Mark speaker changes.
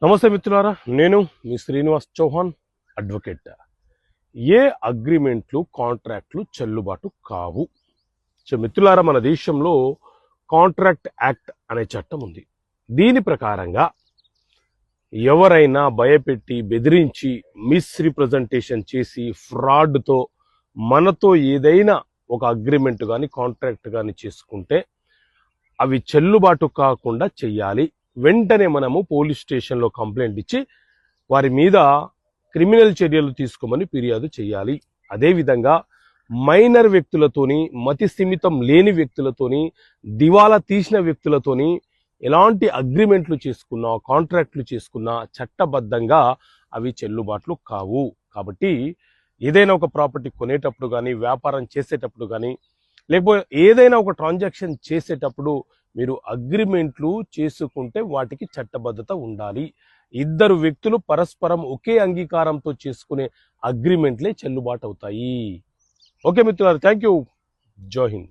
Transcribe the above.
Speaker 1: నమస్తే మిత్రులారా, నేను మీ శ్రీనివాస్ చౌహాన్ అడ్వకేట్. ఏ అగ్రిమెంట్లు కాంట్రాక్ట్లు చెల్లుబాటు కావు? మిత్రులారా, మన దేశంలో కాంట్రాక్ట్ యాక్ట్ అనే చట్టం ఉంది. దీని ప్రకారంగా ఎవరైనా భయపెట్టి బెదిరించి మిస్రిప్రజెంటేషన్ చేసి ఫ్రాడ్తో మనతో ఏదైనా ఒక అగ్రిమెంట్ కానీ కాంట్రాక్ట్ కానీ చేసుకుంటే అవి చెల్లుబాటు కాకుండా చెయ్యాలి. వెంటనే మనము పోలీస్ స్టేషన్లో కంప్లైంట్ ఇచ్చి వారి మీద క్రిమినల్ చర్యలు తీసుకోమని ఫిర్యాదు చేయాలి. అదేవిధంగా మైనర్ వ్యక్తులతోని, మతి స్థిమితం లేని వ్యక్తులతోని, దివాలా తీసిన వ్యక్తులతోని ఎలాంటి అగ్రిమెంట్లు చేసుకున్నా, కాంట్రాక్ట్లు చేసుకున్నా చట్టబద్ధంగా అవి చెల్లుబాట్లు కావు. కాబట్టి ఏదైనా ఒక ప్రాపర్టీ కొనేటప్పుడు కానీ, వ్యాపారం చేసేటప్పుడు కానీ, లేకపోతే ఏదైనా ఒక ట్రాన్సాక్షన్ చేసేటప్పుడు మీరు అగ్రిమెంట్లు చేసుకుంటే వాటికి చట్టబద్ధత ఉండాలి. ఇద్దరు వ్యక్తులు పరస్పరం ఒకే అంగీకారంతో చేసుకునే అగ్రిమెంట్లే చెల్లుబాటు అవుతాయి. ఓకే మిత్రులారా, థ్యాంక్ యూ. జై హింద్.